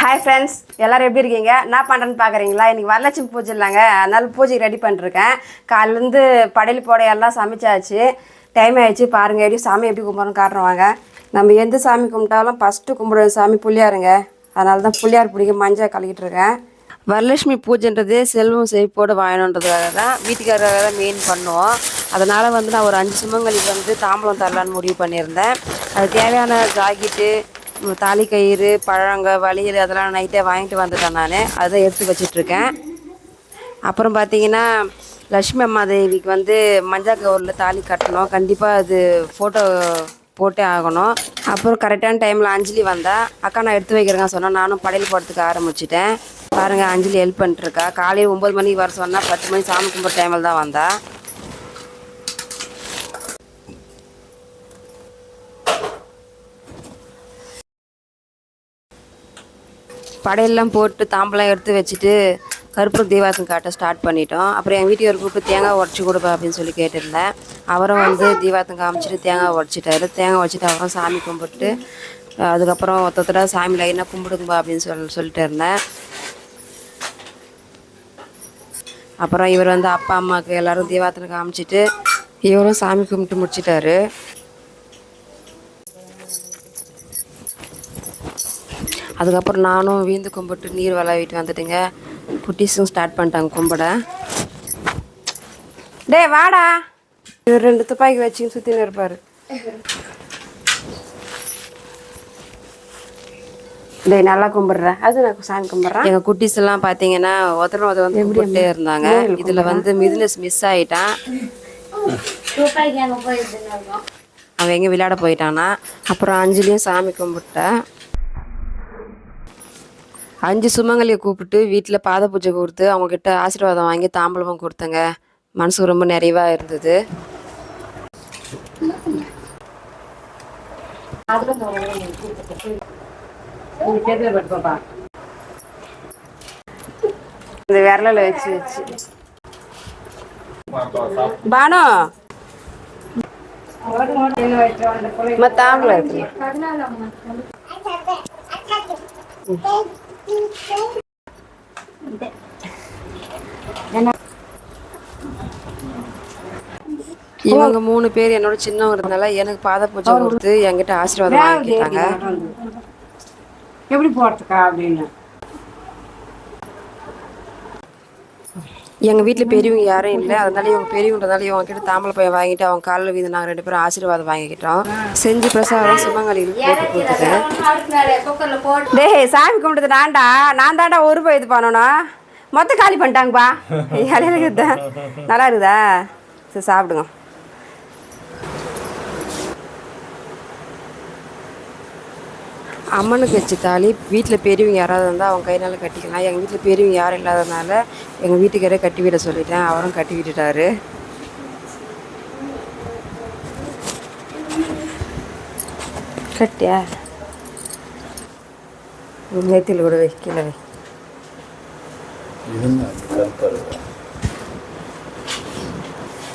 Hi friends, எல்லோரும் எப்படி இருக்கீங்க? என்ன பண்ணுறேன்னு பார்க்குறீங்களா? இன்றைக்கி வரலட்சுமி பூஜை இல்லைங்க, அதனால் பூஜைக்கு ரெடி பண்ணிருக்கேன். காலையிலேருந்து படையல் போட எல்லாம் சமைச்சாச்சு. டைம் ஆகிடுச்சு. பாருங்கள் எப்படி சாமி எப்படி கும்பிட்றோன்னு காட்டுறவாங்க. நம்ம எந்த சாமி கும்பிட்டாலும் ஃபஸ்ட்டு கும்பிடுற சாமி புள்ளியாருங்க. அதனால தான் புள்ளியார் பிடிக்க மஞ்சள் கலக்கிட்டு இருக்கேன். வரலட்சுமி பூஜைன்றது செல்வம் செழிப்போடு வாழணுன்றதுக்காக தான் வீட்டுக்காரராக தான் மெயின் பண்ணுவோம். அதனால் வந்து நான் ஒரு 5 சுமங்கலிக்கு வந்து தாம்பலம் தரலான்னு முடிவு பண்ணியிருந்தேன். அது தேவையான ஜாக்கெட்டு, தாலி கயிறு, பழங்க, வளையல் அதெல்லாம் நைட்டே வாங்கிட்டு வந்துட்டேன். நான் அதை எடுத்து வச்சிட்ருக்கேன். அப்புறம் பார்த்திங்கன்னா லக்ஷ்மி அம்மா தேவிக்கு வந்து மஞ்சள் கவரில் தாலி கட்டணும். கண்டிப்பாக அது ஃபோட்டோ போட்டே ஆகணும். அப்புறம் கரெக்டான டைமில் அஞ்சலி வந்தால் அக்கா நான் எடுத்து வைக்கிறேங்க சொன்னால் நானும் படையல் போடுறதுக்கு ஆரம்பிச்சிட்டேன். பாருங்கள், அஞ்சலி ஹெல்ப் பண்ணிட்டுருக்கா. காலையில் 9 மணிக்கு வர சொன்னால் 10 மணி சாமி கும்பிட்ற டைமில் தான் வந்தா. படையெல்லாம் போட்டு தாம்பலாம் எடுத்து வச்சுட்டு கற்பூரம் தீபாரத்தம் காட்ட ஸ்டார்ட் பண்ணிட்டோம். அப்புறம் எங்கள் வீட்டுக்கு கூப்பிட்டு தேங்காய் உடச்சி கொடுப்பா அப்படின்னு சொல்லி கேட்டிருந்தேன். அவரும் வந்து தீபாரத்தம் காமிச்சிட்டு தேங்காய் உடச்சிட்டாரு. தேங்காய் உடச்சிட்டு அப்புறம் சாமி கும்பிட்டு அதுக்கப்புறம் ஒருத்தர சாமி லைனாக கும்பிடுங்கப்பா அப்படின்னு சொல்லிட்டு இருந்தேன். அப்புறம் இவர் வந்து அப்பா அம்மாவுக்கு எல்லோரும் தீபாரத்தம் காமிச்சிட்டு இவரும் சாமி கும்பிட்டு முடிச்சிட்டாரு. அதுக்கப்புறம் நானும் வீந்து கும்பிட்டு நீர் விளாவிட்டு வந்துட்டுங்க. குட்டீஸும் ஸ்டார்ட் பண்ணிட்டாங்க கும்பிட. டே வாடா, இவர் 2 துப்பாக்கி வச்சு சுற்றின்னு இருப்பார். டே நல்லா கும்பிட்றேன், அது நான் சாமி கும்பிட்றேன். எங்கள் குட்டீஸ் எல்லாம் பார்த்தீங்கன்னா ஒருத்தர் வந்து கும்பிட்டே இருந்தாங்க. இதில் வந்து மிஸ் ஆகிட்டான். அவன் எங்கே விளையாட போயிட்டானா. அப்புறம் அஞ்சலியும் சாமி கும்பிட்டேன். 5 சுமங்கலியை கூப்பிட்டு வீட்டில் பாத பூஜை கொடுத்து அவங்கக்கிட்ட ஆசீர்வாதம் வாங்கி தாம்பலமும் கொடுத்தங்க. மனசு ரொம்ப நிறைவாக இருந்தது. இந்த விரலில் வச்சு பானு தாம்பலம் இருக்கு. இவங்க 3 பேர் என்னோட சின்னவங்கிறதுனால எனக்கு பாத பூஜை கொடுத்து என்கிட்ட ஆசீர்வாதம் வாங்கிட்டாங்க. எப்படி போறதுக்கா அப்படின்னு. எங்கள் வீட்டில் பெரியவங்க யாரும் இல்லை. அதனால இவங்க பெரியவங்கன்றதால இவங்க கிட்ட தாம்பளை பையன் வாங்கிட்டு அவங்க காலில் வீது நாங்கள் 2 பேரும் ஆசீர்வாதம் வாங்கிக்கிட்டோம். செஞ்சு பிரசாதம் சுமங்கலிகளுக்கு போட்டு கொடுத்துட்டேன். டே சாமி கும்பிட்டது நான் தாண்டா ஒரு ரூபாய் இது பண்ணணும். மொத்தம் காலி பண்ணிட்டாங்கப்பா. இலையில இருக்குதா, நல்லா இருக்குதா? சரி சாப்பிடுங்க. அம்மனுக்கு வச்ச தாலி வீட்டில் பெரியவங்க யாராவது இருந்தால் அவங்க கையினால் கட்டிக்கலாம். எங்கள் வீட்டில் பெரியவங்க யாரும் இல்லாததுனால எங்கள் வீட்டுக்காரே கட்டி விட சொல்லிட்டேன். அவரும் கட்டி விட்டுட்டாரு. கட்டியா நேத்தில் கூட வைக்கல.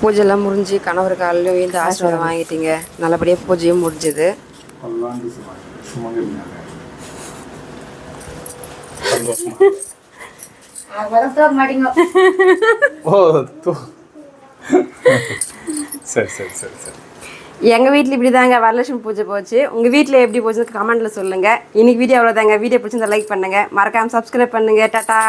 பூஜைலாம் முடிஞ்சு கணவர் காலையிலும் வீந்து ஆசீர்வாதம் வாங்கிட்டீங்க. நல்லபடியாக பூஜையும் முடிஞ்சது. எங்க வீட்டில் இப்படி தாங்க வரலட்சுமி பூஜை போச்சு. உங்க வீட்டில் எப்படி போச்சுன்னு கமெண்ட்ல சொல்லுங்க. இன்னைக்கு வீடியோ அவ்வளோதாங்க. வீடியோ பிடிச்சிருந்தா லைக் பண்ணுங்க, மறக்காம சப்ஸ்கிரைப் பண்ணுங்க. டாடா.